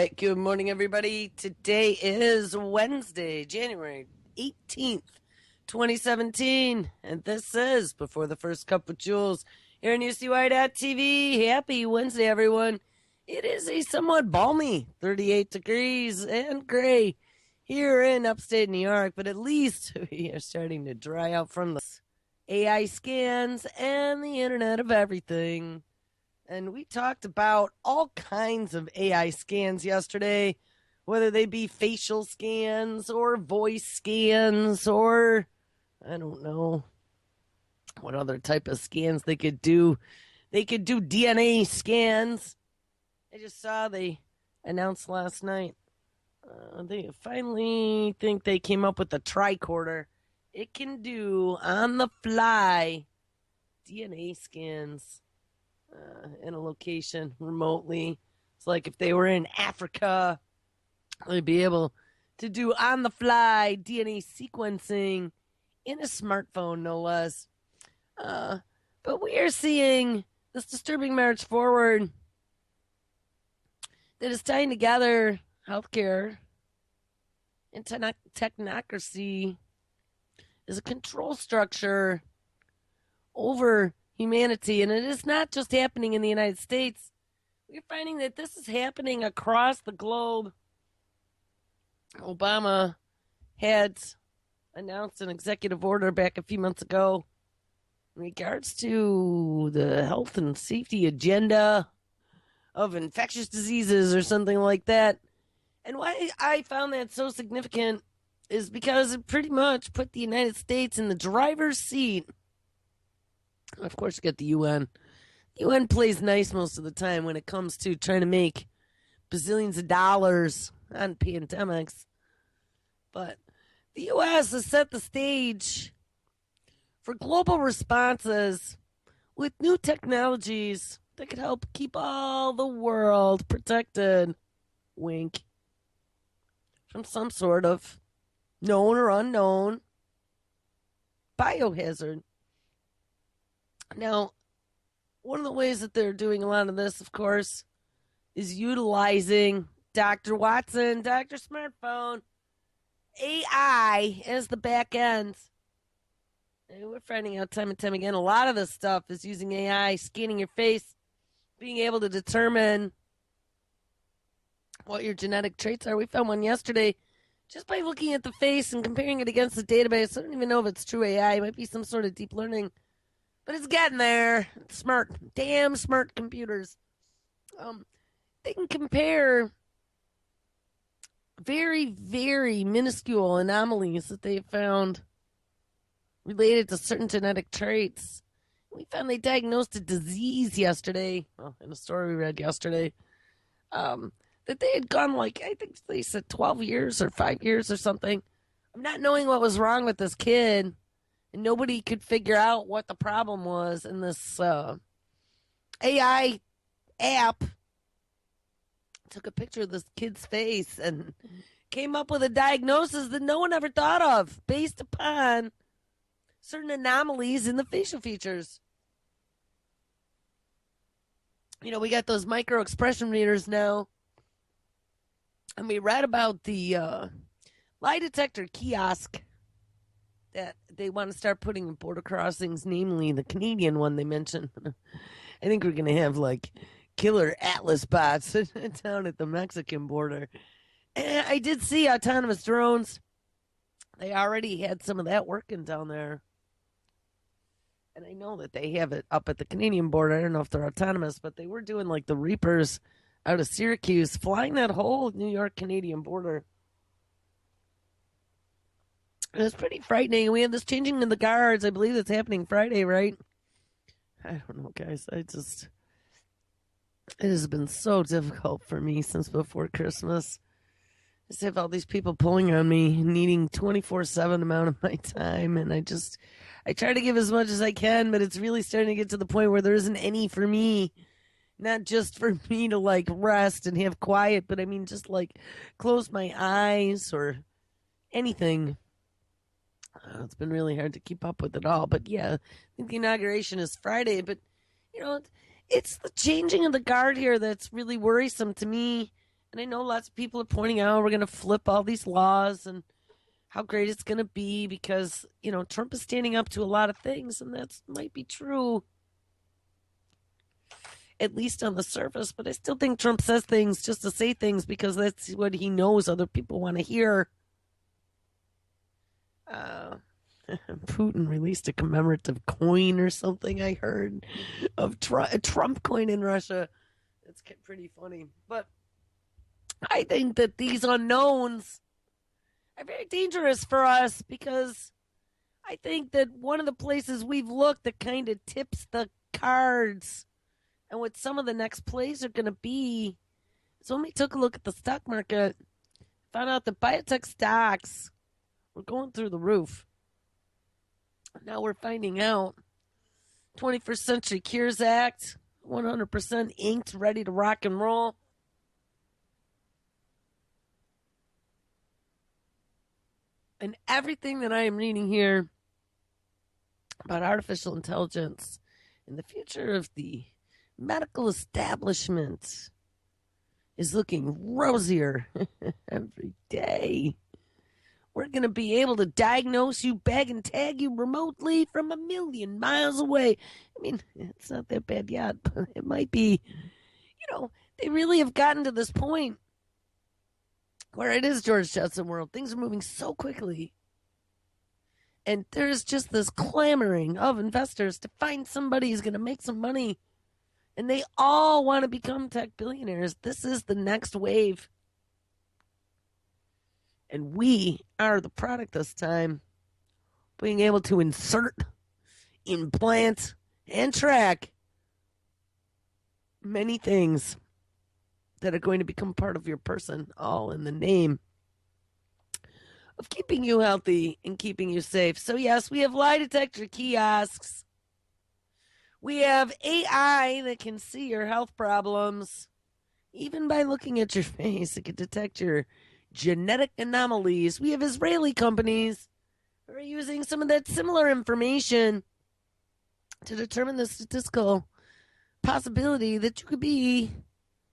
right, good morning, everybody. Today is Wednesday, January 18th, 2017, and this is Before the First Cup with Jules here on UCY.TV. Happy Wednesday, everyone. It is a somewhat balmy 38 degrees and gray here in upstate New York, but at least we are starting to dry out from the AI scans and the Internet of Everything. And we talked about all kinds of AI scans yesterday, whether they be facial scans or voice scans or I don't know what other type of scans they could do. They could do DNA scans. I just saw they announced last night. They finally think they came up with a tricorder. It can do on the fly DNA scans. In a location remotely. It's like if they were in Africa, they'd be able to do on the fly DNA sequencing in a smartphone, no less. But we are seeing this disturbing march forward that is tying together healthcare and technocracy as a control structure over humanity, and it is not just happening in the United States. We're finding that this is happening across the globe. Obama had announced an executive order back a few months ago in regards to the health and safety agenda of infectious diseases or something like that. And why I found that so significant is because it pretty much put the United States in the driver's seat. Of course, you get the UN. The UN plays nice most of the time when it comes to trying to make bazillions of dollars on pandemics. But the U.S. has set the stage for global responses with new technologies that could help keep all the world protected, wink, from some sort of known or unknown biohazard. Now, one of the ways that they're doing a lot of this, of course, is utilizing Dr. Watson, Dr. Smartphone, AI as the back end. And we're finding out time and time again, a lot of this stuff is using AI, scanning your face, being able to determine what your genetic traits are. We found one yesterday just by looking at the face and comparing it against the database. I don't even know if it's true AI. It might be some sort of deep learning. But it's getting there. It's smart. Damn smart computers. They can compare very, very minuscule anomalies that they found related to certain genetic traits. We found they diagnosed a disease yesterday, in a story we read yesterday, that they had gone I think they said 12 years or 5 years or something. I'm not knowing what was wrong with this kid. And nobody could figure out what the problem was in this AI app. Took a picture of this kid's face and came up with a diagnosis that no one ever thought of based upon certain anomalies in the facial features. You know, we got those micro expression readers now. And we read about the lie detector kiosk that they want to start putting in border crossings, namely the Canadian one they mentioned. I think we're going to have killer Atlas bots down at the Mexican border. And I did see autonomous drones. They already had some of that working down there. And I know that they have it up at the Canadian border. I don't know if they're autonomous, but they were doing the Reapers out of Syracuse, flying that whole New York-Canadian border. It was pretty frightening. We had this changing in the guards. I believe it's happening Friday, right? I don't know, guys. It has been so difficult for me since before Christmas. I just have all these people pulling on me, needing 24/7 amount of my time. And I try to give as much as I can, but it's really starting to get to the point where there isn't any for me. Not just for me to rest and have quiet, but I mean just close my eyes or anything. It's been really hard to keep up with it all. But yeah, I think the inauguration is Friday. But, it's the changing of the guard here that's really worrisome to me And I know lots of people are pointing out we're going to flip all these laws and how great it's going to be because, Trump is standing up to a lot of things, and that might be true, at least on the surface. But I still think Trump says things just to say things because that's what he knows other people want to hear. Putin released a commemorative coin or something, I heard, of a Trump coin in Russia. It's pretty funny. But I think that these unknowns are very dangerous for us because I think that one of the places we've looked that kind of tips the cards and what some of the next plays are going to be is when we took a look at the stock market, found out that biotech stocks were going through the roof. Now we're finding out 21st Century Cures Act, 100% inked, ready to rock and roll. And everything that I am reading here about artificial intelligence and the future of the medical establishment is looking rosier every day. We're going to be able to diagnose you, bag and tag you remotely from 1,000,000 miles away. I mean, it's not that bad yet, but it might be. They really have gotten to this point where it is George Jetson world. Things are moving so quickly. And there's just this clamoring of investors to find somebody who's going to make some money. And they all want to become tech billionaires. This is the next wave. And we are the product this time. Being able to insert, implant, and track many things that are going to become part of your person, all in the name of keeping you healthy and keeping you safe. So yes, we have lie detector kiosks. We have AI that can see your health problems. Even by looking at your face, it can detect your genetic anomalies. We have Israeli companies who are using some of that similar information to determine the statistical possibility that you could be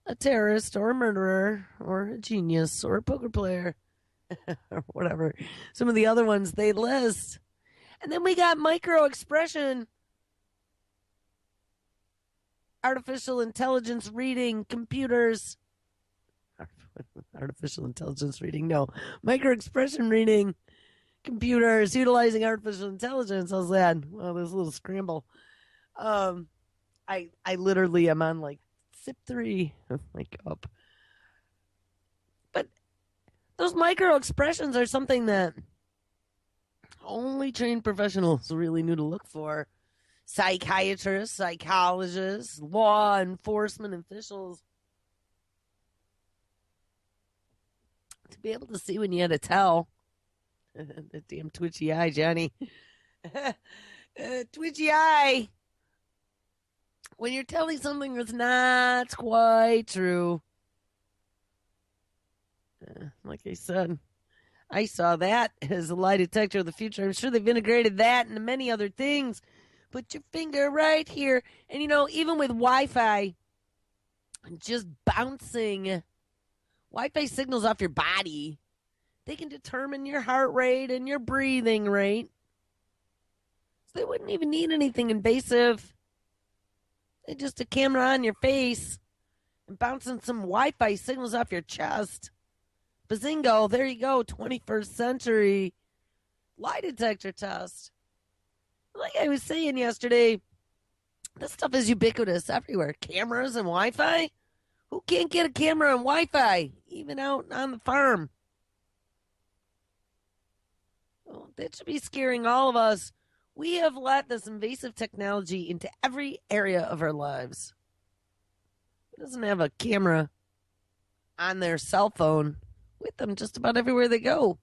a terrorist or a murderer or a genius or a poker player or whatever. Some of the other ones they list. And then we got micro expression, artificial intelligence reading computers. Artificial intelligence reading, no. Micro expression reading computers utilizing artificial intelligence. How's that? Well, there's a little scramble. I literally am on like sip 3 of my cup. But those micro expressions are something that only trained professionals really knew to look for. Psychiatrists, psychologists, law enforcement officials. To be able to see when you had to tell. The damn twitchy eye, Johnny. Twitchy eye. When you're telling something that's not quite true. Like I said, I saw that as a lie detector of the future. I'm sure they've integrated that into many other things. Put your finger right here. And even with Wi-Fi, just bouncing Wi-Fi signals off your body, they can determine your heart rate and your breathing rate. So they wouldn't even need anything invasive. They just a camera on your face and bouncing some Wi-Fi signals off your chest. Bazingo, there you go, 21st century lie detector test. Like I was saying yesterday, this stuff is ubiquitous everywhere. Cameras and Wi-Fi? Who can't get a camera and Wi-Fi, even out on the farm? Well, that should be scaring all of us. We have let this invasive technology into every area of our lives. Who doesn't have a camera on their cell phone with them just about everywhere they go?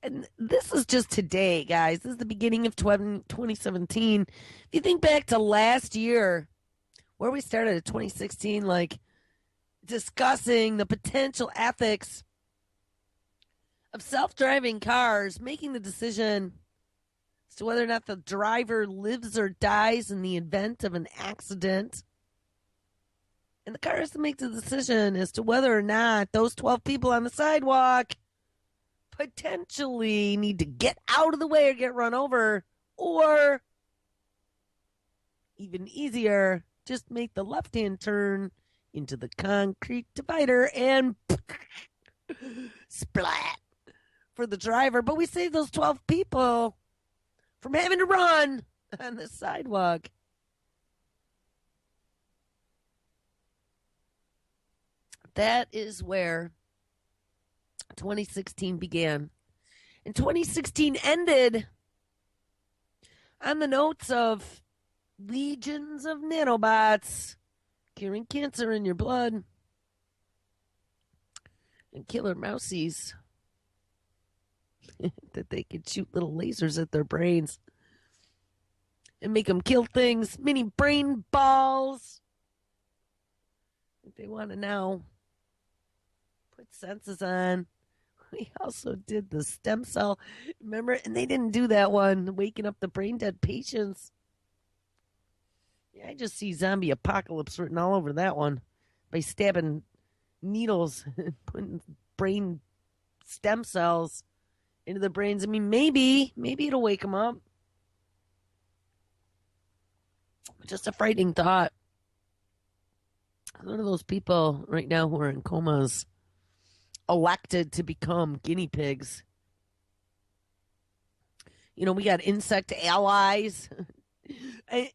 And this is just today, guys. This is the beginning of 2017. If you think back to last year, where we started at 2016, like discussing the potential ethics of self-driving cars, making the decision as to whether or not the driver lives or dies in the event of an accident. And the car has to make the decision as to whether or not those 12 people on the sidewalk potentially need to get out of the way or get run over, or even easier, just make the left hand turn into the concrete divider and splat for the driver. But we saved those 12 people from having to run on the sidewalk. That is where 2016 began. And 2016 ended on the notes of legions of nanobots curing cancer in your blood and killer mousies that they could shoot little lasers at their brains and make them kill things, mini brain balls. If they want to now put senses on. We also did the stem cell, remember? And they didn't do that one, waking up the brain dead patients. Yeah, I just see zombie apocalypse written all over that one by stabbing needles and putting brain stem cells into the brains. I mean, maybe it'll wake them up. Just a frightening thought. One of those people right now who are in comas elected to become guinea pigs. You know, we got insect allies,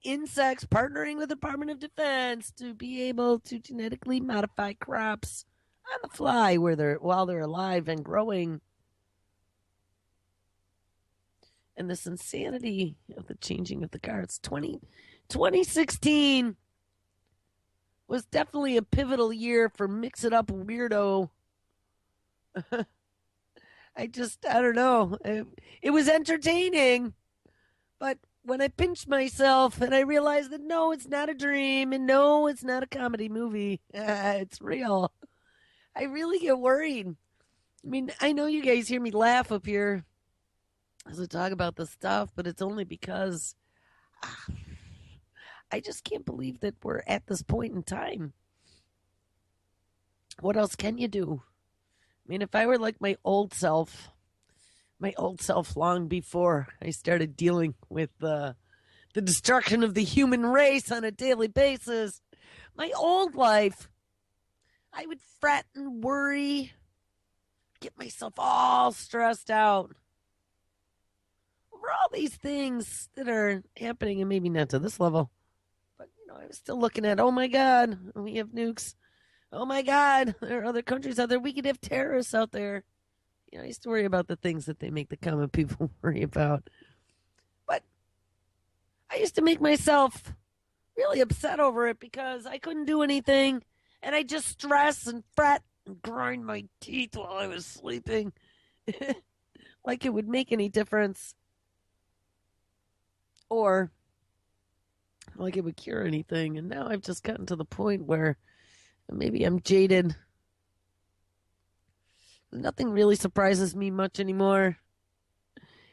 insects partnering with the Department of Defense to be able to genetically modify crops on the fly while they're alive and growing. And this insanity of the changing of the guards. 2016 was definitely a pivotal year for mix it up weirdo. I don't know. It was entertaining, but when I pinched myself and I realized that no, it's not a dream, and no, it's not a comedy movie, it's real, I really get worried. I mean, I know you guys hear me laugh up here as I talk about this stuff, but it's only because I just can't believe that we're at this point in time. What else can you do? I mean, if I were like my old self long before I started dealing with the destruction of the human race on a daily basis, my old life, I would fret and worry, get myself all stressed out over all these things that are happening, and maybe not to this level, but I was still looking at, oh my God, we have nukes. Oh my God, there are other countries out there. We could have terrorists out there. I used to worry about the things that they make the common people worry about. But I used to make myself really upset over it because I couldn't do anything. And I just stress and fret and grind my teeth while I was sleeping. Like it would make any difference. Or like it would cure anything. And now I've just gotten to the point where maybe I'm jaded. Nothing really surprises me much anymore.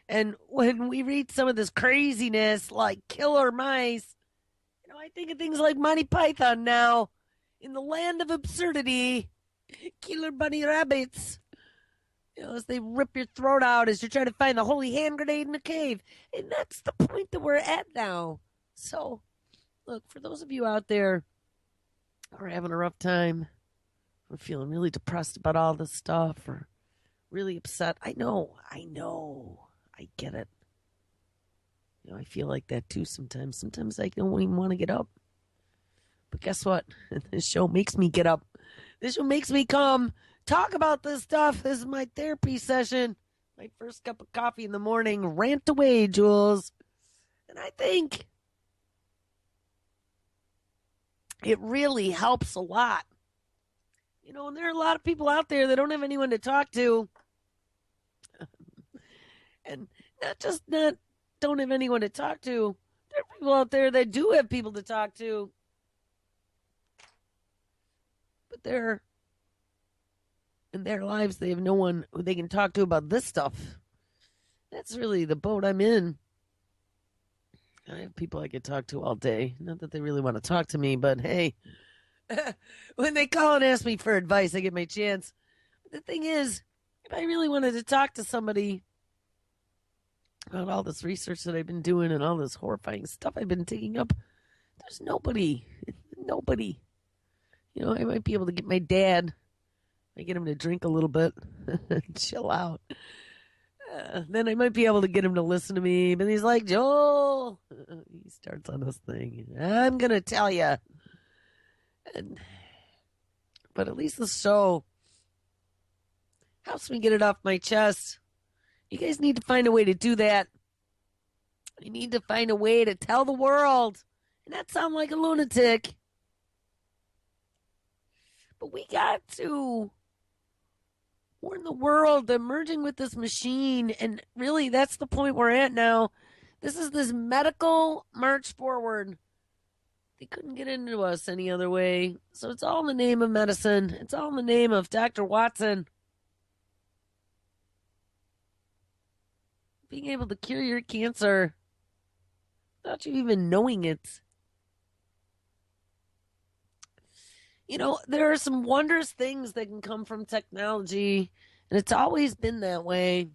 And when we read some of this craziness like killer mice, I think of things like Monty Python now. In the land of absurdity, killer bunny rabbits. As they rip your throat out as you're trying to find the holy hand grenade in a cave. And that's the point that we're at now. So, look, for those of you out there who are having a rough time, or feeling really depressed about all this stuff, or really upset, I know, I get it. I feel like that too sometimes. Sometimes I don't even want to get up. But guess what? This show makes me get up. This show makes me come talk about this stuff. This is my therapy session. My first cup of coffee in the morning. Rant away, Jules. And I think it really helps a lot. And there are a lot of people out there that don't have anyone to talk to. And not don't have anyone to talk to. There are people out there that do have people to talk to. But they're in their lives, they have no one who they can talk to about this stuff. That's really the boat I'm in. I have people I could talk to all day. Not that they really want to talk to me, but hey, When they call and ask me for advice, I get my chance. But the thing is, if I really wanted to talk to somebody about all this research that I've been doing and all this horrifying stuff I've been digging up, there's nobody. Nobody. I might be able to get my dad. I get him to drink a little bit, chill out. Then I might be able to get him to listen to me. But he's like, Joel. He starts on this thing. I'm going to tell you. But at least the show helps me get it off my chest. You guys need to find a way to do that. You need to find a way to tell the world and not sound like a lunatic. But we got to warn the world that merging with this machine, and really that's the point we're at now. This is this medical march forward. They couldn't get into us any other way. So it's all in the name of medicine. It's all in the name of Dr. Watson being able to cure your cancer without you even knowing it. There are some wondrous things that can come from technology, and it's always been that way.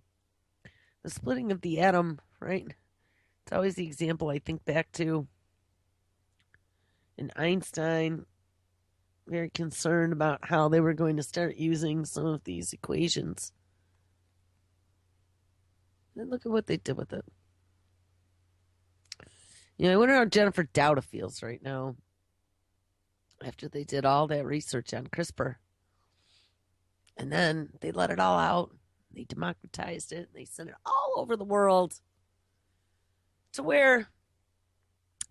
The splitting of the atom, right? It's always the example I think back to. And Einstein, very concerned about how they were going to start using some of these equations. And look at what they did with it. I wonder how Jennifer Dowda feels right now after they did all that research on CRISPR. And then they let it all out. They democratized it. They sent it all over the world to where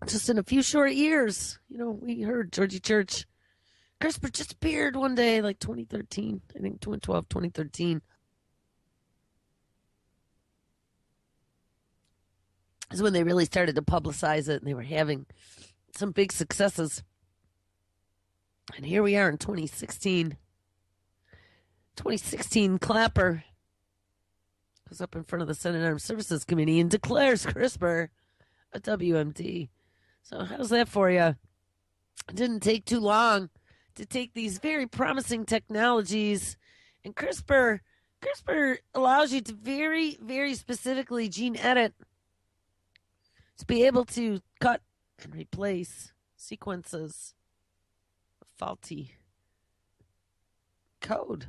just in a few short years, we heard Georgie Church, CRISPR just appeared one day, like 2013, I think 2012, 2013. Is when they really started to publicize it, and they were having some big successes. And here we are in 2016. 2016, Clapper goes up in front of the Senate Armed Services Committee and declares CRISPR a WMD. So how's that for you? It didn't take too long to take these very promising technologies, and CRISPR allows you to very, very specifically gene edit to be able to cut and replace sequences of faulty code.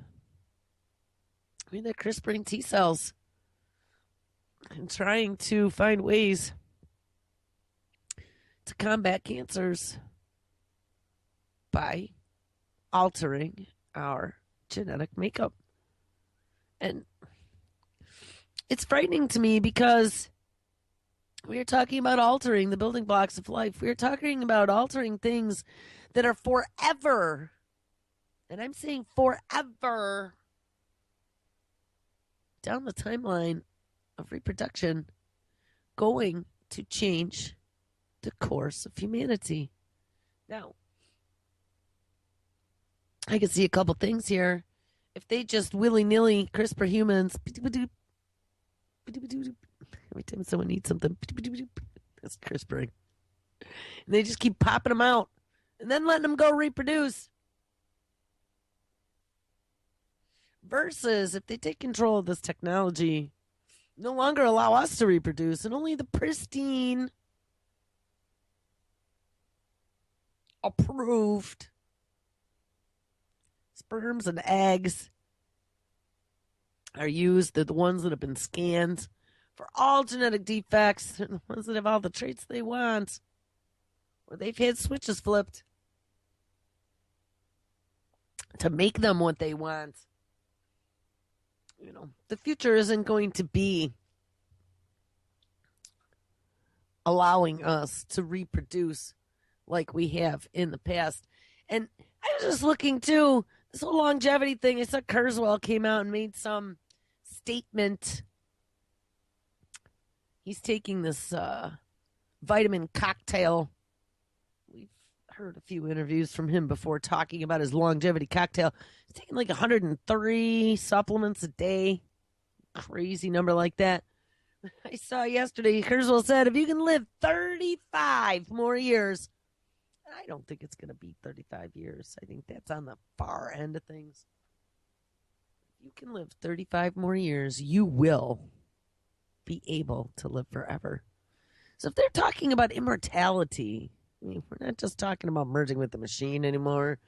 They're CRISPRing T cells and trying to find ways to combat cancers by altering our genetic makeup. And it's frightening to me because we are talking about altering the building blocks of life. We are talking about altering things that are forever, and I'm saying forever, down the timeline of reproduction, going to change the course of humanity. Now, I can see a couple things here. If they just willy-nilly CRISPR humans, every time someone needs something, that's CRISPRing. And they just keep popping them out and then letting them go reproduce. Versus if they take control of this technology, no longer allow us to reproduce, and only the pristine, approved sperms and eggs are used. They're the ones that have been scanned for all genetic defects, and the ones that have all the traits they want, or they've had switches flipped to make them what they want. The future isn't going to be allowing us to reproduce like we have in the past. And I was just looking too, this whole longevity thing. I saw Kurzweil came out and made some statement. He's taking this vitamin cocktail. We've heard a few interviews from him before talking about his longevity cocktail. He's taking like 103 supplements a day. Crazy number like that. I saw yesterday, Kurzweil said, if you can live 35 more years, I don't think it's going to be 35 years. I think that's on the far end of things. If you can live 35 more years, you will be able to live forever. So if they're talking about immortality, I mean, we're not just talking about merging with the machine anymore.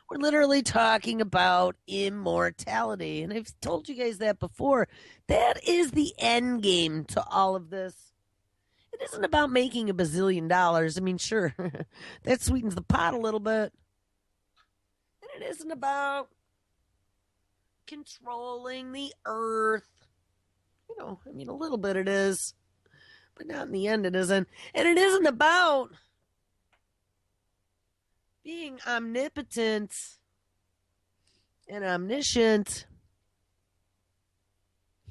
We're literally talking about immortality. And I've told you guys that before. That is the end game to all of this. It isn't about making a bazillion dollars. I mean, sure, that sweetens the pot a little bit. And it isn't about controlling the earth. You know, I mean, a little bit it is, but not in the end it isn't. And it isn't about being omnipotent and omniscient.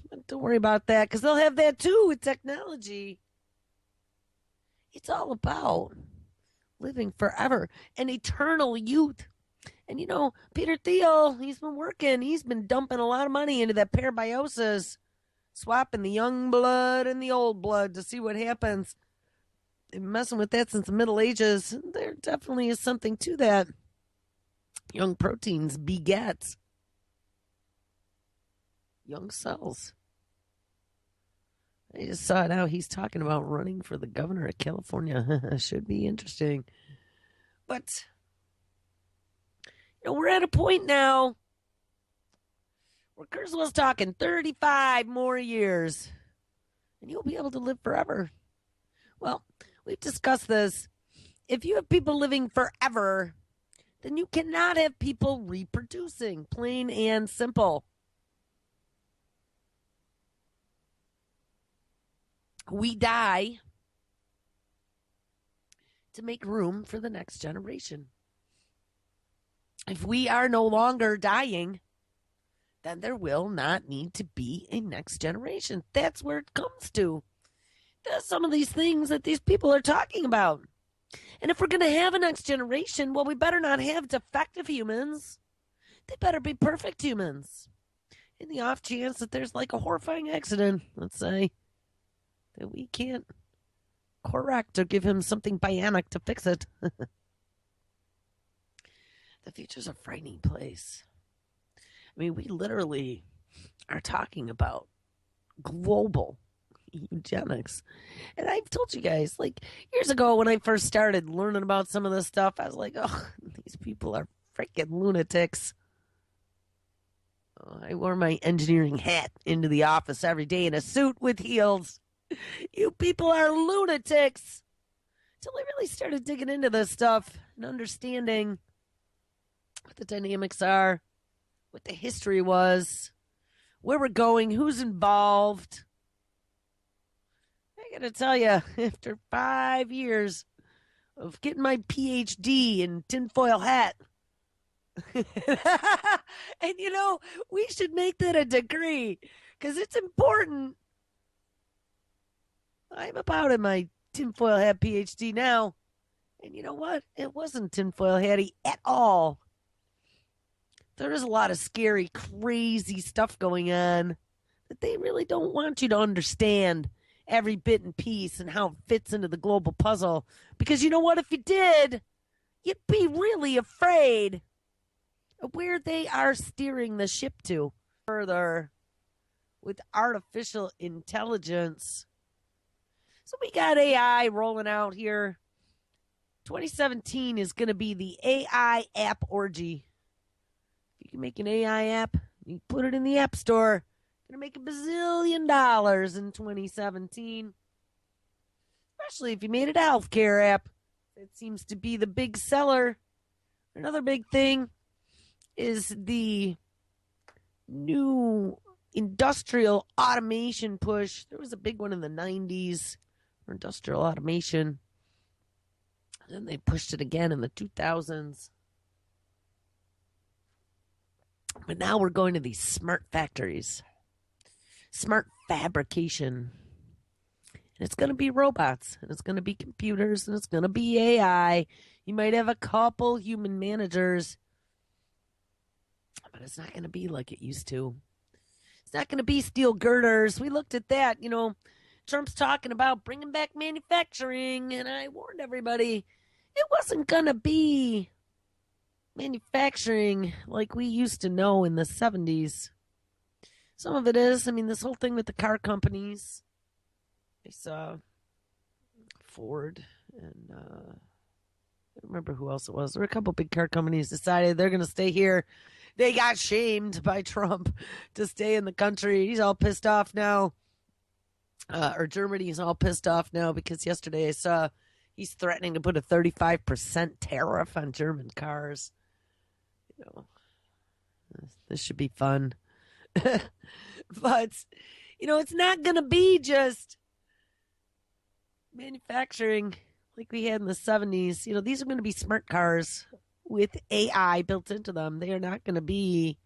But don't worry about that, because they'll have that too with technology. It's all about living forever and eternal youth. And you know, Peter Thiel, he's been working. He's been dumping a lot of money into that parabiosis, swapping the young blood and the old blood to see what happens. They've been messing with that since the Middle Ages. There definitely is something to that. Young proteins beget young cells. I just saw now he's talking about running for the governor of California. Should be interesting. But, you know, we're at a point now where Kurzweil's talking 35 more years, and you'll be able to live forever. Well, we've discussed this. If you have people living forever, then you cannot have people reproducing, plain and simple. We die to make room for the next generation. If we are no longer dying, then there will not need to be a next generation. That's where it comes to. That's some of these things that these people are talking about. And if we're going to have a next generation, well, we better not have defective humans. They better be perfect humans. In the off chance that there's like a horrifying accident, let's say, that we can't correct or give him something bionic to fix it. The future's a frightening place. I mean, we literally are talking about global eugenics. And I've told you guys, like, years ago when I first started learning about some of this stuff, I was like, oh, these people are freaking lunatics. Oh, I wore my engineering hat into the office every day in a suit with heels. You people are lunatics. Until I really started digging into this stuff and understanding what the dynamics are, what the history was, where we're going, who's involved. I gotta tell you, after 5 years of getting my PhD in tinfoil hat, and you know, we should make that a degree because it's important. I'm about in my tinfoil hat PhD now. And you know what? It wasn't tinfoil hatty at all. There is a lot of scary, crazy stuff going on that they really don't want you to understand every bit and piece and how it fits into the global puzzle. Because you know what? If you did, you'd be really afraid of where they are steering the ship to. Further, with artificial intelligence. So we got AI rolling out here. 2017 is going to be the AI app orgy. If you can make an AI app, you put it in the App Store. Going to make $1 bazillion in 2017. Especially if you made it a healthcare app. It seems to be the big seller. Another big thing is the new industrial automation push. There was a big one in the 90s. Industrial automation. Then they pushed it again in the 2000s. But now we're going to these smart factories. Smart fabrication. And it's going to be robots. And it's going to be computers. And it's going to be AI. You might have a couple human managers. But it's not going to be like it used to. It's not going to be steel girders. We looked at that, you know. Trump's talking about bringing back manufacturing, and I warned everybody, it wasn't going to be manufacturing like we used to know in the 70s. Some of it is. I mean, this whole thing with the car companies. I saw Ford and I don't remember who else it was. There were a couple big car companies decided they're going to stay here. They got shamed by Trump to stay in the country. He's all pissed off now. Or Germany's all pissed off now because yesterday I saw he's threatening to put a 35% tariff on German cars. You know, this should be fun. But, it's not going to be just manufacturing like we had in the 70s. These are going to be smart cars with AI built into them. They are not going to be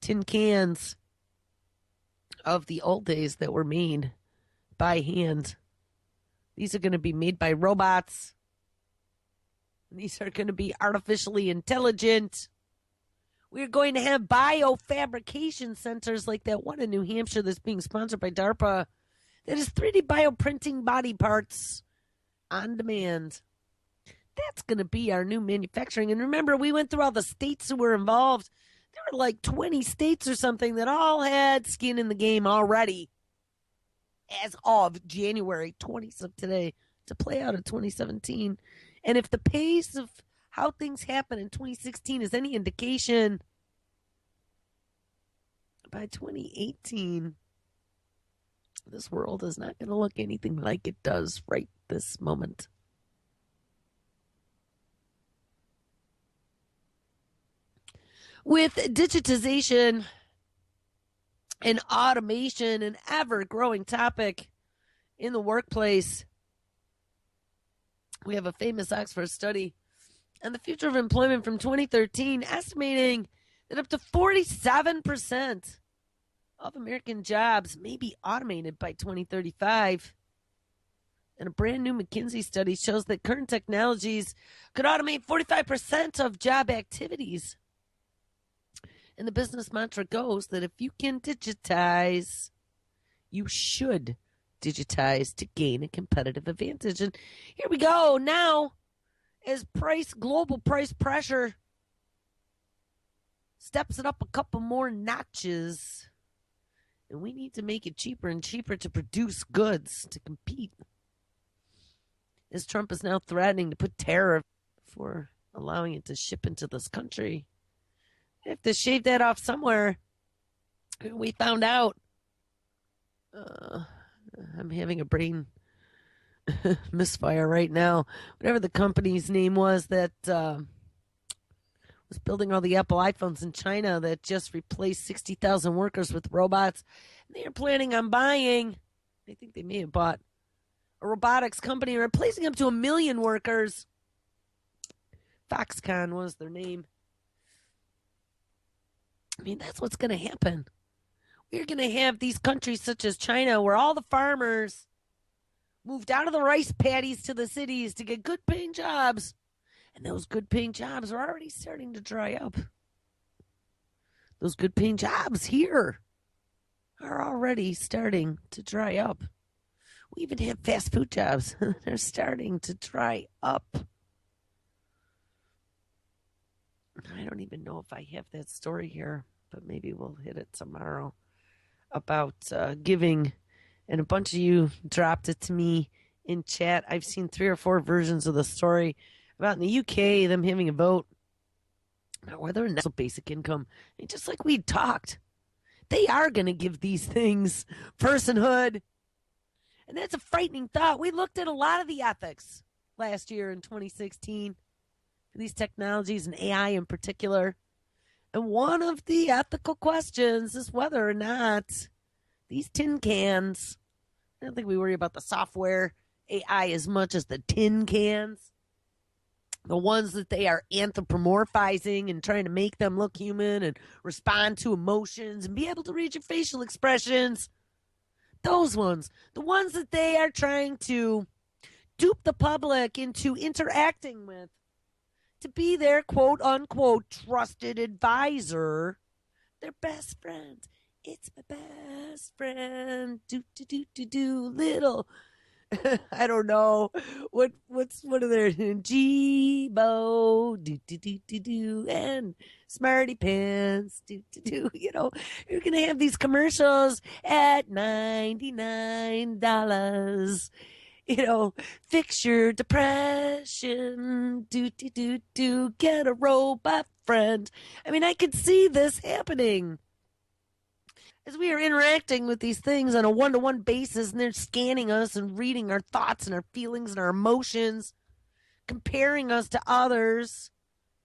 tin cans of the old days that were made by hand. These are going to be made by robots. These are going to be artificially intelligent. We're going to have biofabrication centers like that one in New Hampshire that's being sponsored by DARPA that is 3D bioprinting body parts on demand. That's going to be our new manufacturing. And remember, we went through all the states who were involved. There were like 20 states or something that all had skin in the game already as of January 20th of today to play out in 2017. And if the pace of how things happen in 2016 is any indication, by 2018, this world is not going to look anything like it does right this moment. With digitization and automation, an ever-growing topic in the workplace, we have a famous Oxford study on the future of employment from 2013, estimating that up to 47% of American jobs may be automated by 2035. And a brand new McKinsey study shows that current technologies could automate 45% of job activities. And the business mantra goes that if you can digitize, you should digitize to gain a competitive advantage. And here we go. Now, as global price pressure steps it up a couple more notches, and we need to make it cheaper and cheaper to produce goods to compete. As Trump is now threatening to put tariff for allowing it to ship into this country. We have to shave that off somewhere. We found out. I'm having a brain misfire right now. Whatever the company's name was that was building all the Apple iPhones in China that just replaced 60,000 workers with robots. And they are planning on buying, I think they may have bought a robotics company, replacing up to 1 million workers. Foxconn was their name. I mean, that's what's going to happen. We're going to have these countries such as China where all the farmers moved out of the rice paddies to the cities to get good paying jobs. And those good paying jobs are already starting to dry up. Those good paying jobs here are already starting to dry up. We even have fast food jobs. They're starting to dry up. I don't even know if I have that story here, but maybe we'll hit it tomorrow about giving. And a bunch of you dropped it to me in chat. I've seen 3 or 4 versions of the story about in the UK, them having a vote about whether or not basic income. And just like we talked, they are going to give these things personhood. And that's a frightening thought. We looked at a lot of the ethics last year in 2016 for these technologies and AI in particular. And one of the ethical questions is whether or not these tin cans, I don't think we worry about the software AI as much as the tin cans, the ones that they are anthropomorphizing and trying to make them look human and respond to emotions and be able to read your facial expressions. Those ones, the ones that they are trying to dupe the public into interacting with to be their quote unquote trusted advisor, their best friend. It's my best friend. Do, do, do, do, do, little I don't know what are their Jibo do and Smarty Pants do. You're gonna have these commercials at $99. Fix your depression. Get a robot friend. I mean, I could see this happening as we are interacting with these things on a one-to-one basis, and they're scanning us and reading our thoughts and our feelings and our emotions, comparing us to others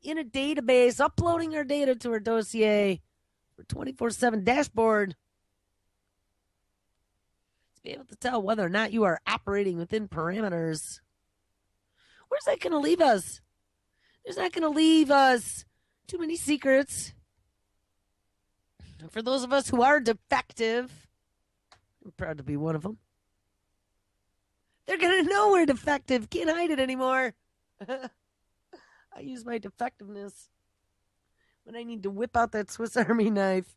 in a database, uploading our data to our dossier for 24/7 dashboard to be able to tell whether or not you are operating within parameters. Where's that going to leave us? There's not going to leave us too many secrets. And for those of us who are defective, I'm proud to be one of them. They're going to know we're defective. Can't hide it anymore. I use my defectiveness when I need to whip out that Swiss Army knife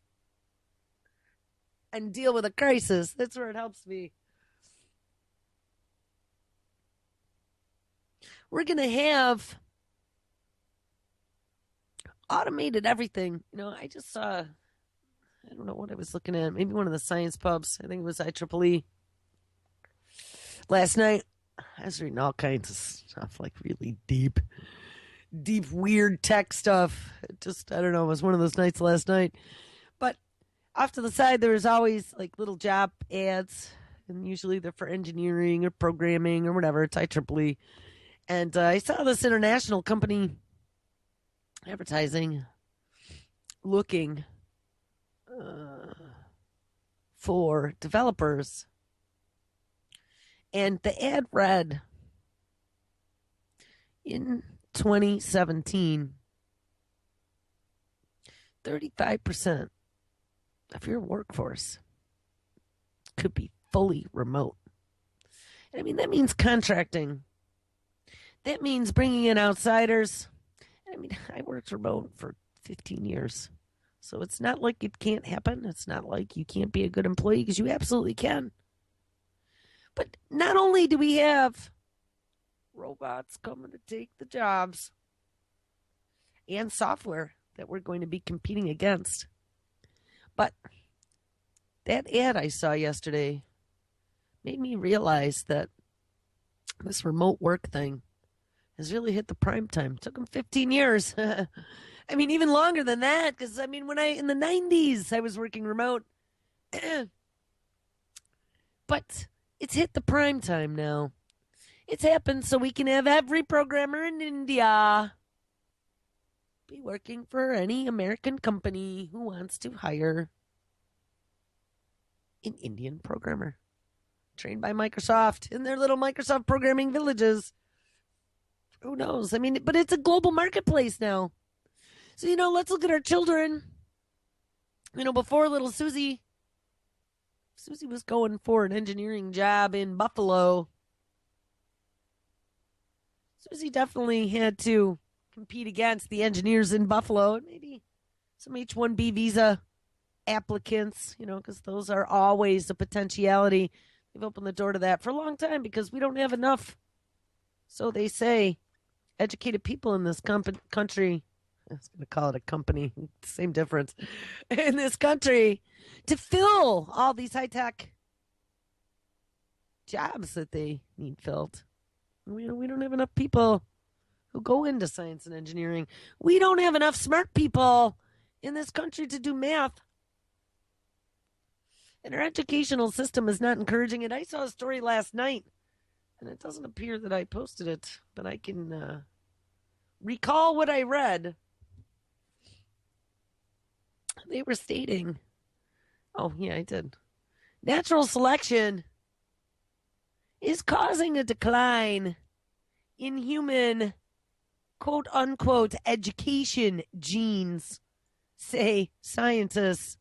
and deal with a crisis. That's where it helps me. We're going to have automated everything. I just saw, I don't know what I was looking at. Maybe one of the science pubs. I think it was IEEE. Last night, I was reading all kinds of stuff, like really deep, weird tech stuff. I don't know. It was one of those nights last night. But off to the side, there was always like little job ads. And usually they're for engineering or programming or whatever. It's IEEE. And I saw this international company advertising, looking for developers. And the ad read, in 2017, 35% of your workforce could be fully remote. And I mean, that means contracting. That means bringing in outsiders. I mean, I worked remote for 15 years. So it's not like it can't happen. It's not like you can't be a good employee, because you absolutely can. But not only do we have robots coming to take the jobs and software that we're going to be competing against, but that ad I saw yesterday made me realize that this remote work thing has really hit the prime time. It took them 15 years. I mean, even longer than that, because I mean, in the 90s, I was working remote. But it's hit the prime time now. It's happened so we can have every programmer in India be working for any American company who wants to hire an Indian programmer trained by Microsoft in their little Microsoft programming villages. Who knows? I mean, but it's a global marketplace now. So, let's look at our children. Before little Susie was going for an engineering job in Buffalo. Susie definitely had to compete against the engineers in Buffalo, and maybe some H-1B visa applicants, because those are always a potentiality. They've opened the door to that for a long time because we don't have enough, so they say, educated people in this country. I was going to call it a company. Same difference. In this country to fill all these high-tech jobs that they need filled. We don't have enough people who go into science and engineering. We don't have enough smart people in this country to do math. And our educational system is not encouraging it. I saw a story last night, and it doesn't appear that I posted it, but I can recall what I read. They were stating, oh, yeah, I did. Natural selection is causing a decline in human, quote unquote, education genes, say scientists.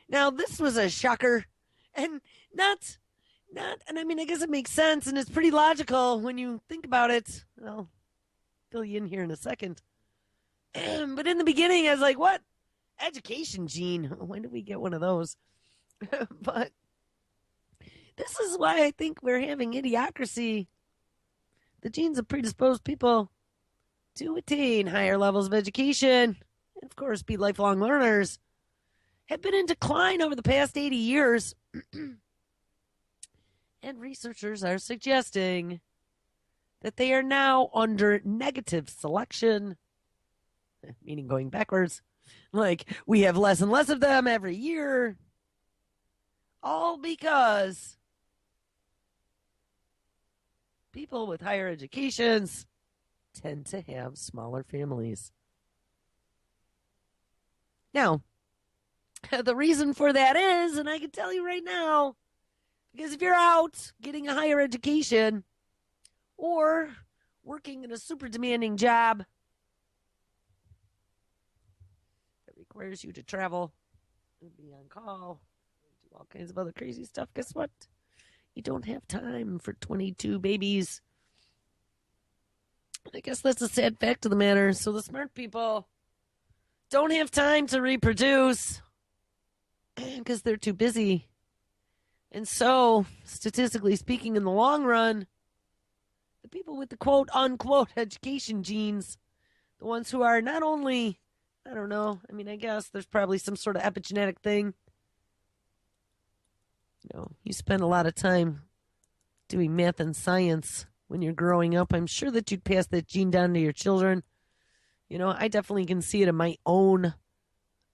Now, this was a shocker, and not, and I mean, I guess it makes sense, and it's pretty logical when you think about it. I'll fill you in here in a second. But in the beginning, I was like, what? Education gene? When did we get one of those? But This is why I think we're having idiocracy. The genes of predisposed people to attain higher levels of education and, of course, be lifelong learners have been in decline over the past 80 years. And researchers are suggesting that they are now under negative selection, meaning going backwards. Like, we have less and less of them every year, all because people with higher educations tend to have smaller families. Now, the reason for that is, and I can tell you right now, because if you're out getting a higher education or working in a super demanding job that requires you to travel and be on call and do all kinds of other crazy stuff, guess what? You don't have time for 22 babies. I guess that's a sad fact of the matter. So the smart people don't have time to reproduce because they're too busy. And so, statistically speaking, in the long run, the people with the quote unquote education genes, the ones who are not only, I don't know, I mean, I guess there's probably some sort of epigenetic thing. You spend a lot of time doing math and science when you're growing up. I'm sure that you'd pass that gene down to your children. I definitely can see it in my own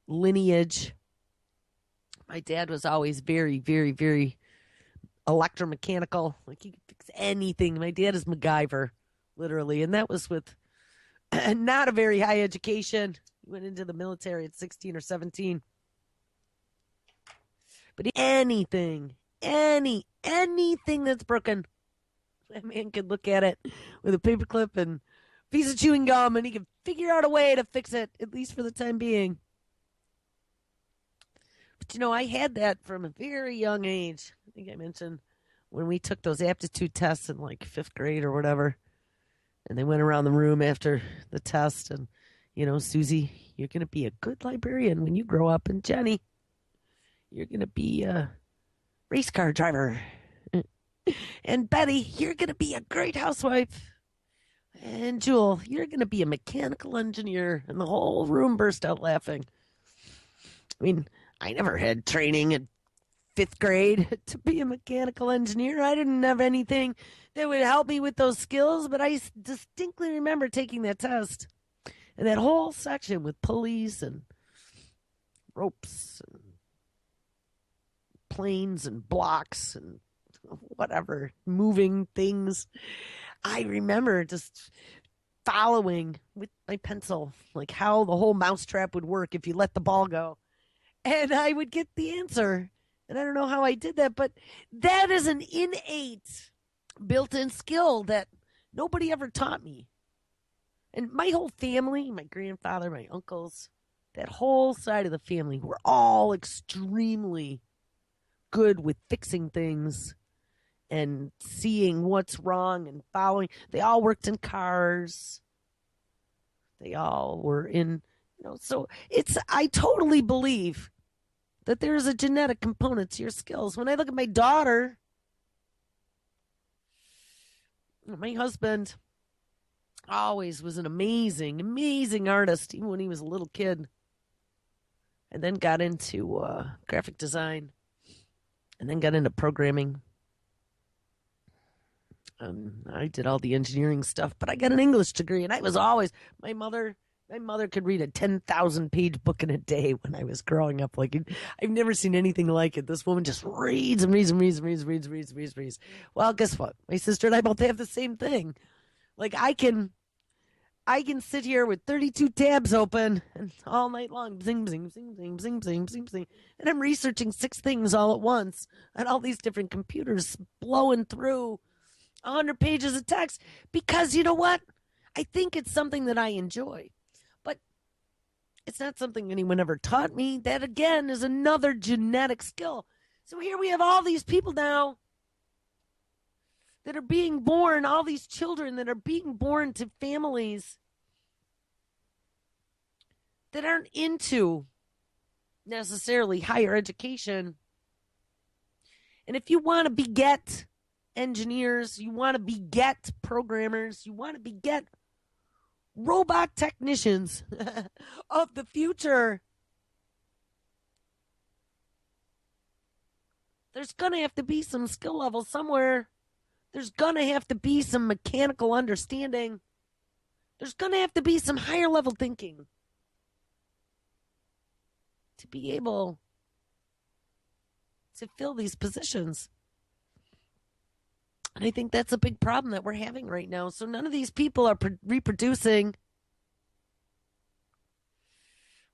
lineage. My dad was always very, very, very electromechanical. Like, he could fix anything. My dad is MacGyver, literally. And that was with not a very high education. He went into the military at 16 or 17. But anything that's broken, that man could look at it with a paperclip and a piece of chewing gum, and he could figure out a way to fix it, at least for the time being. But, I had that from a very young age. I think I mentioned when we took those aptitude tests in like 5th grade or whatever, and they went around the room after the test, and, Susie, you're going to be a good librarian when you grow up, and Jenny, you're going to be a race car driver. And Betty, you're going to be a great housewife. And Jewel, you're going to be a mechanical engineer. And the whole room burst out laughing. I mean, I never had training in 5th grade to be a mechanical engineer. I didn't have anything that would help me with those skills, but I distinctly remember taking that test. And that whole section with pulleys and ropes and planes and blocks and whatever, moving things. I remember just following with my pencil, like how the whole mousetrap would work if you let the ball go. And I would get the answer. And I don't know how I did that, but that is an innate built-in skill that nobody ever taught me. And my whole family, my grandfather, my uncles, that whole side of the family were all extremely good with fixing things and seeing what's wrong and following. They all worked in cars. They all were in, so I totally believe that there is a genetic component to your skills. When I look at my daughter, my husband always was an amazing, amazing artist, even when he was a little kid. And then got into graphic design. And then got into programming. I did all the engineering stuff, but I got an English degree, and I was always my mother could read a 10,000-page book in a day when I was growing up. Like, I've never seen anything like it. This woman just reads and reads and reads and reads and reads and reads and reads and reads. Well, guess what? My sister and I both have the same thing. Like, I can sit here with 32 tabs open and all night long, zing, zing, zing, zing, zing, zing, zing, zing, and I'm researching 6 things all at once on all these different computers, blowing through 100 pages of text, because you know what? I think it's something that I enjoy, but it's not something anyone ever taught me. That, again, is another genetic skill. So here we have all these people now that are being born, all these children that are being born to families that aren't into necessarily higher education. And if you want to beget engineers, you want to beget programmers, you want to beget robot technicians of the future, there's going to have to be some skill level somewhere. There's going to have to be some mechanical understanding. There's going to have to be some higher level thinking to be able to fill these positions. And I think that's a big problem that we're having right now. So none of these people are reproducing.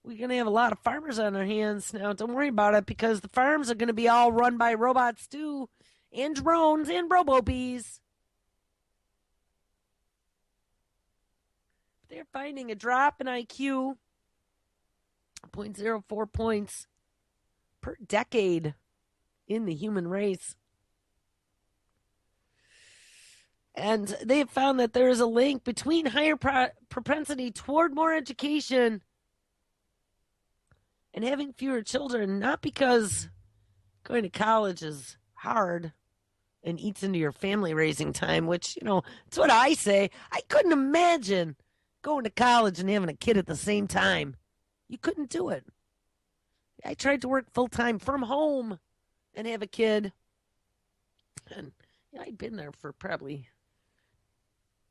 We're going to have a lot of farmers on our hands now. Don't worry about it, because the farms are going to be all run by robots too, and drones and robo-bees. They're finding a drop in IQ, 0.04 points per decade in the human race. And they have found that there is a link between higher propensity toward more education and having fewer children, not because going to college is hard and eats into your family raising time, which, it's what I say. I couldn't imagine going to college and having a kid at the same time. You couldn't do it. I tried to work full time from home and have a kid. And I'd been there for probably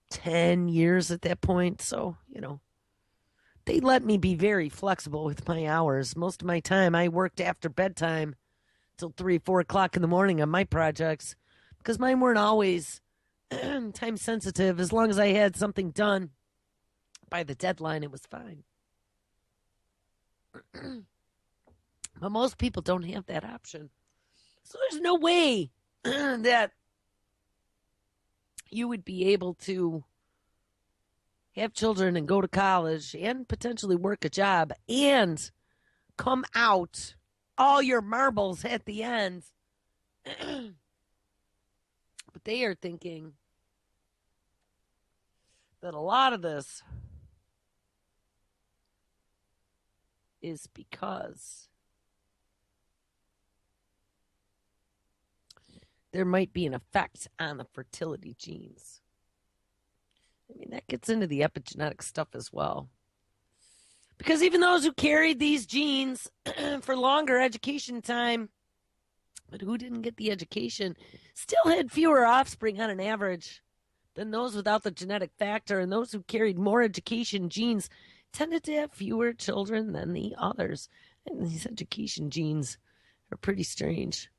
10 years at that point. So, they let me be very flexible with my hours. Most of my time I worked after bedtime till 3, 4 o'clock in the morning on my projects, because mine weren't always time sensitive. As long as I had something done by the deadline, it was fine. But most people don't have that option. So there's no way that you would be able to have children and go to college and potentially work a job and come out all your marbles at the end. But they are thinking that a lot of this is because there might be an effect on the fertility genes. I mean, that gets into the epigenetic stuff as well. Because even those who carried these genes for longer education time, but who didn't get the education, still had fewer offspring on an average than those without the genetic factor. And those who carried more education genes tended to have fewer children than the others. And these education genes are pretty strange.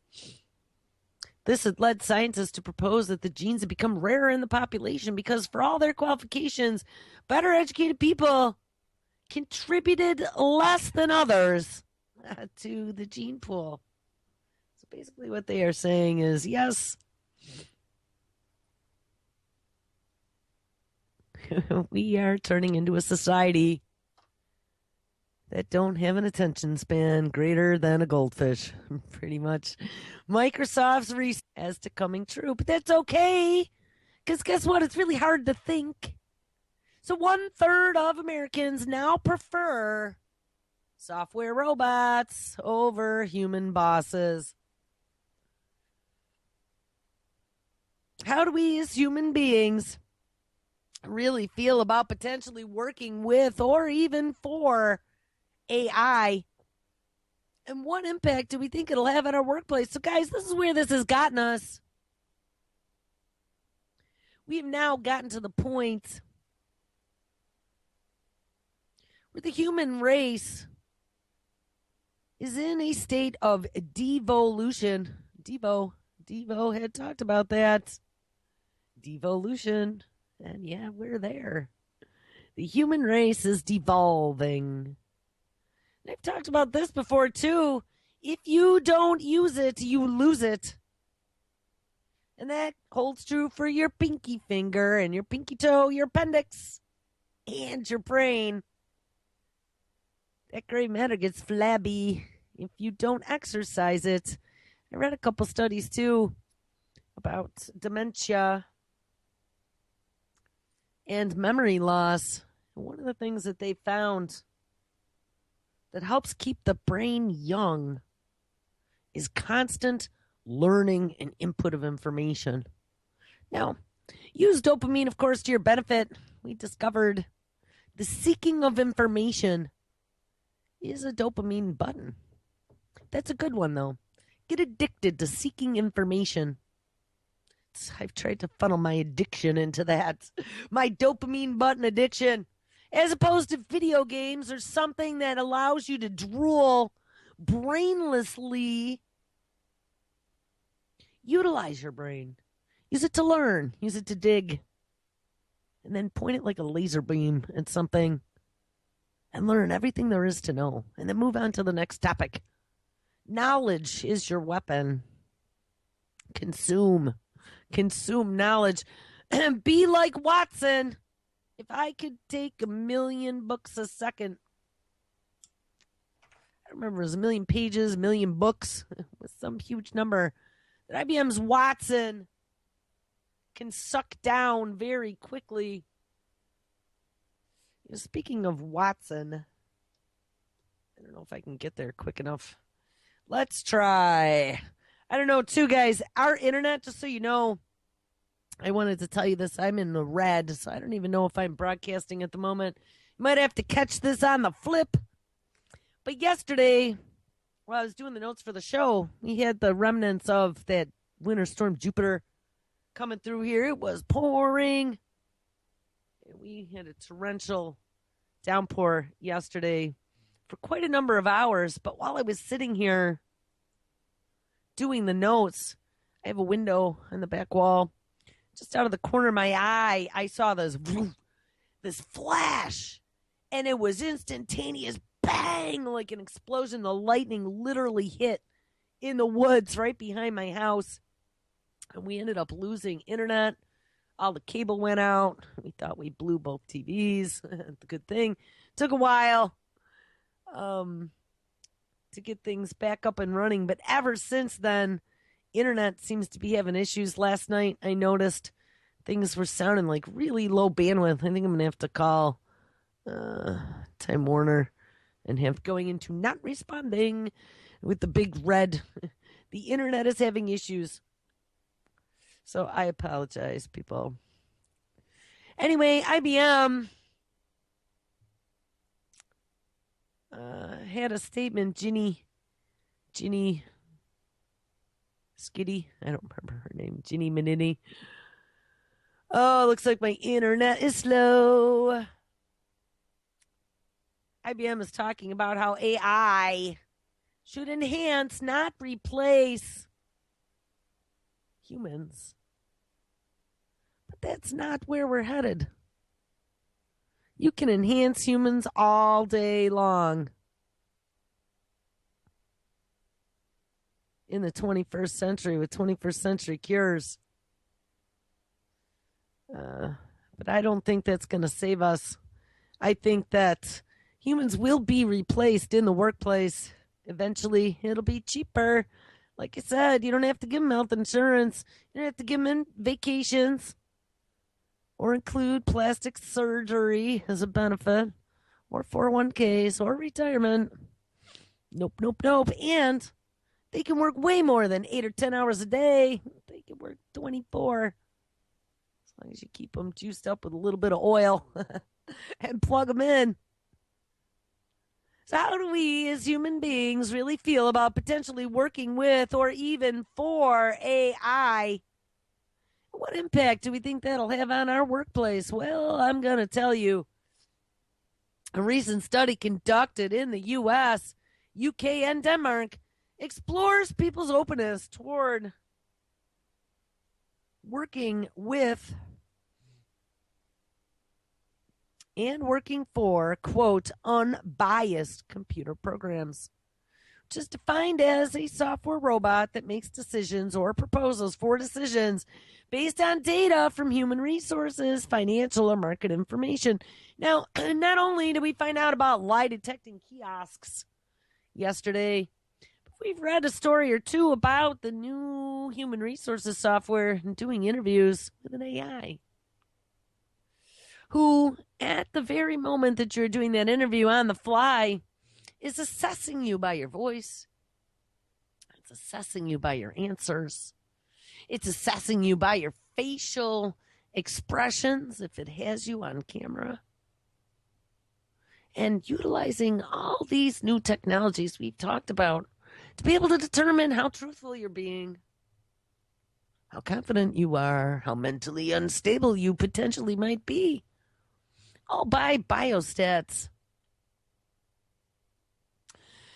This had led scientists to propose that the genes had become rarer in the population because, for all their qualifications, better educated people contributed less than others to the gene pool. So basically what they are saying is, yes, we are turning into a society that don't have an attention span greater than a goldfish, pretty much. Microsoft's research as to coming true, but that's okay, because guess what? It's really hard to think. So 1/3 of Americans now prefer software robots over human bosses. How do we as human beings really feel about potentially working with or even for AI? And what impact do we think it'll have at our workplace? So, guys, this is where this has gotten us. We've now gotten to the point where the human race is in a state of devolution. Devo had talked about that. Devolution. And yeah, we're there. The human race is devolving. And I've talked about this before, too. If you don't use it, you lose it. And that holds true for your pinky finger and your pinky toe, your appendix, and your brain. That gray matter gets flabby if you don't exercise it. I read a couple studies, too, about dementia and memory loss. And one of the things that they found that helps keep the brain young is constant learning and input of information. Now, use dopamine, of course, to your benefit. We discovered the seeking of information is a dopamine button. That's a good one, though. Get addicted to seeking information. I've tried to funnel my addiction into that. My dopamine button addiction. As opposed to video games or something that allows you to drool brainlessly. Utilize your brain. Use it to learn. Use it to dig. And then point it like a laser beam at something and learn everything there is to know. And then move on to the next topic. Knowledge is your weapon. Consume knowledge. Be like Watson. If I could take 1 million books a second, I don't remember, it was 1 million pages, 1 million books, with some huge number that IBM's Watson can suck down very quickly. Speaking of Watson, I don't know if I can get there quick enough. Let's try. I don't know, too, guys. Our internet, just so you know, I wanted to tell you this. I'm in the red, so I don't even know if I'm broadcasting at the moment. You might have to catch this on the flip. But yesterday, while I was doing the notes for the show, we had the remnants of that winter storm Jupiter coming through here. It was pouring. And we had a torrential downpour yesterday for quite a number of hours. But while I was sitting here doing the notes, I have a window on the back wall. Just out of the corner of my eye, I saw this flash, and it was instantaneous, bang, like an explosion. The lightning literally hit in the woods right behind my house, and we ended up losing internet. All the cable went out. We thought we blew both TVs. The good thing. Took a while to get things back up and running, but ever since then, internet seems to be having issues. Last night, I noticed things were sounding like really low bandwidth. I think I'm going to have to call Time Warner and have going into not responding with the big red. The internet is having issues. So I apologize, people. Anyway, IBM had a statement. Ginny Skitty, I don't remember her name. Ginny Manini. Oh, looks like my internet is slow. IBM is talking about how AI should enhance, not replace humans. But that's not where we're headed. You can enhance humans all day long. In the 21st century with 21st century cures. But I don't think that's going to save us. I think that humans will be replaced in the workplace. Eventually, it'll be cheaper. Like I said, you don't have to give them health insurance. You don't have to give them vacations or include plastic surgery as a benefit or 401ks or retirement. Nope. And they can work way more than 8 or 10 hours a day. They can work 24. As long as you keep them juiced up with a little bit of oil and plug them in. So how do we as human beings really feel about potentially working with or even for AI? What impact do we think that'll have on our workplace? Well, I'm going to tell you. A recent study conducted in the U.S., UK, and Denmark explores people's openness toward working with and working for, quote, unbiased computer programs, which is defined as a software robot that makes decisions or proposals for decisions based on data from human resources, financial, or market information. Now, not only did we find out about lie detecting kiosks yesterday, we've read a story or two about the new human resources software doing interviews with an AI who, at the very moment that you're doing that interview on the fly, is assessing you by your voice. It's assessing you by your answers. It's assessing you by your facial expressions, if it has you on camera. And utilizing all these new technologies we've talked about to be able to determine how truthful you're being, how confident you are, how mentally unstable you potentially might be. All by biostats.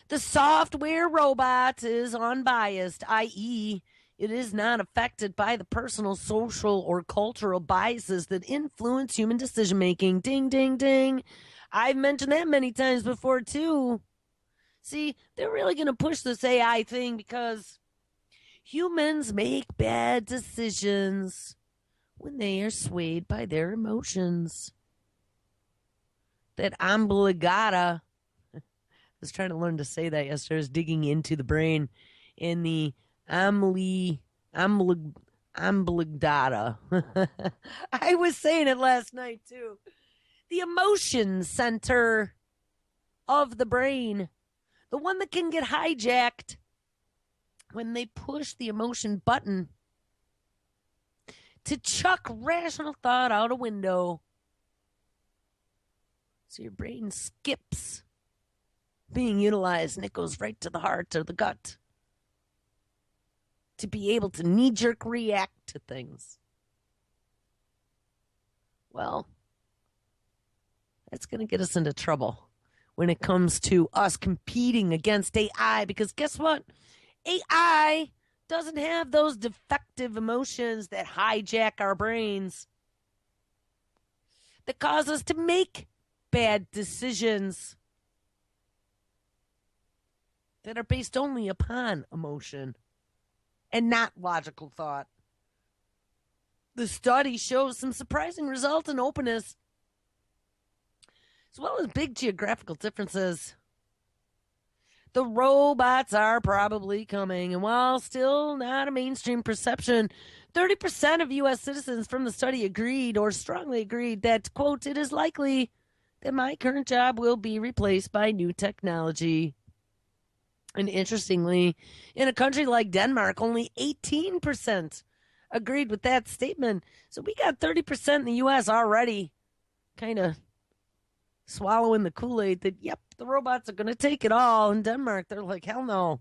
The software robot is unbiased, i.e., it is not affected by the personal, social, or cultural biases that influence human decision making. Ding, ding, ding. I've mentioned that many times before, too. See, they're really going to push this AI thing because humans make bad decisions when they are swayed by their emotions. That ambligata. I was trying to learn to say that yesterday. I was digging into the brain in the ambligata. I was saying it last night, too. The emotion center of the brain. The one that can get hijacked when they push the emotion button to chuck rational thought out a window. So your brain skips being utilized and it goes right to the heart or the gut to be able to knee-jerk react to things. Well, that's going to get us into trouble when it comes to us competing against AI, because guess what? AI doesn't have those defective emotions that hijack our brains, that cause us to make bad decisions that are based only upon emotion and not logical thought. The study shows some surprising results in openness, as well as big geographical differences. The robots are probably coming, and while still not a mainstream perception, 30% of U.S. citizens from the study agreed or strongly agreed that, quote, it is likely that my current job will be replaced by new technology. And interestingly, in a country like Denmark, only 18% agreed with that statement. So we got 30% in the U.S. already kind of swallowing the Kool-Aid that, yep, the robots are going to take it all. In Denmark, they're like, hell no.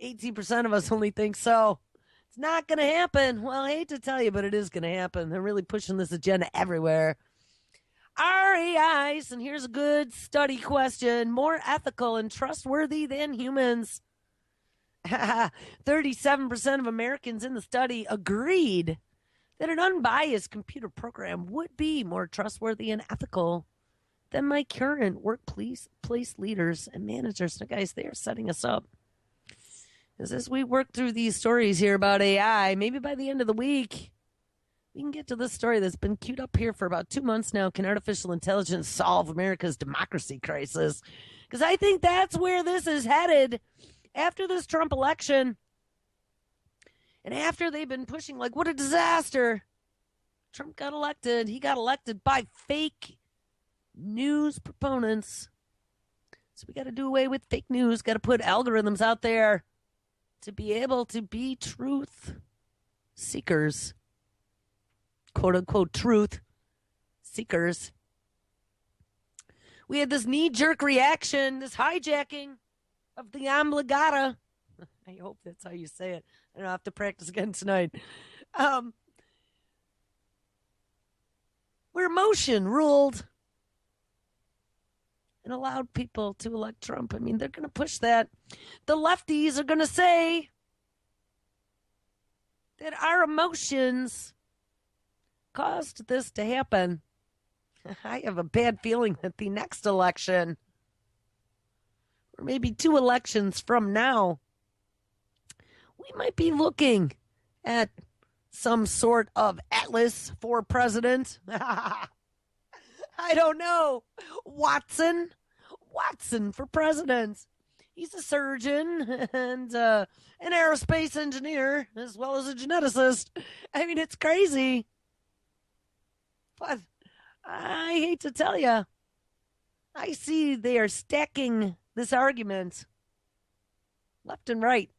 18% of us only think so. It's not going to happen. Well, I hate to tell you, but it is going to happen. They're really pushing this agenda everywhere. Are AIs, and here's a good study question, more ethical and trustworthy than humans? 37% of Americans in the study agreed that an unbiased computer program would be more trustworthy and ethical than my current workplace leaders and managers. So, guys, they are setting us up. As we work through these stories here about AI, maybe by the end of the week, we can get to this story that's been queued up here for about 2 months now. Can artificial intelligence solve America's democracy crisis? Because I think that's where this is headed after this Trump election. And after they've been pushing, like, what a disaster. Trump got elected. He got elected by fake news proponents. So we got to do away with fake news. Got to put algorithms out there to be able to be truth seekers. Quote unquote truth seekers. We had this knee-jerk reaction, this hijacking of the obligata. I hope that's how you say it. I don't have to practice again tonight. Where emotion ruled and allowed people to elect Trump. I mean, they're going to push that. The lefties are going to say that our emotions caused this to happen. I have a bad feeling that the next election, or maybe 2 elections from now, we might be looking at some sort of atlas for president. I don't know. Watson for president. He's a surgeon and an aerospace engineer as well as a geneticist. I mean, it's crazy. But I hate to tell you, I see they are stacking this argument left and right.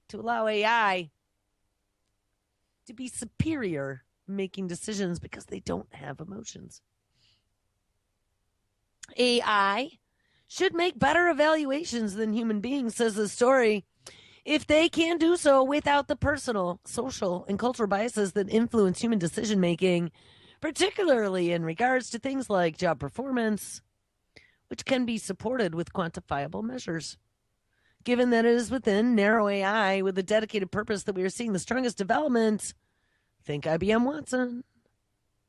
to allow AI to be superior making decisions because they don't have emotions. AI should make better evaluations than human beings, says the story, if they can do so without the personal, social, and cultural biases that influence human decision making, particularly in regards to things like job performance, which can be supported with quantifiable measures. Given that it is within narrow AI with a dedicated purpose that we are seeing the strongest development, think IBM Watson.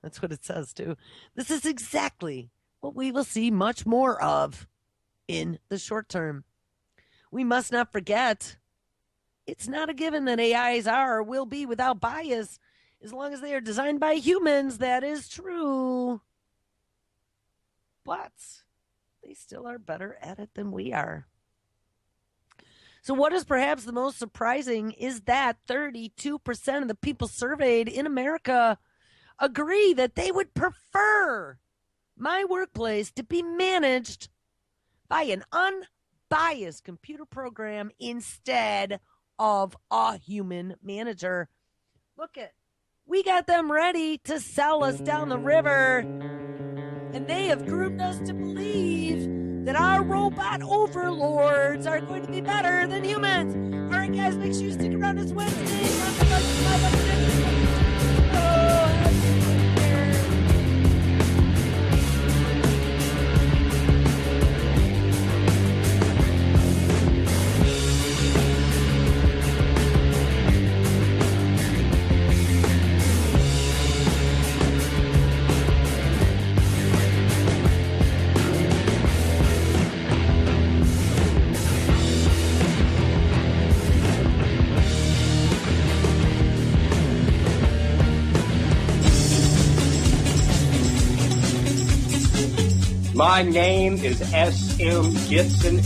That's what it says, too. This is exactly what we will see much more of in the short term. We must not forget, it's not a given that AIs are or will be without bias. As long as they are designed by humans, that is true. But they still are better at it than we are. So what is perhaps the most surprising is that 32% of the people surveyed in America agree that they would prefer my workplace to be managed by an unbiased computer program instead of a human manager. Look at, we got them ready to sell us down the river, and they have groomed us to believe that our robot overlords are going to be better than humans. All right, guys, make sure you stick around. It's Wednesday. My name is S.M. Gibson.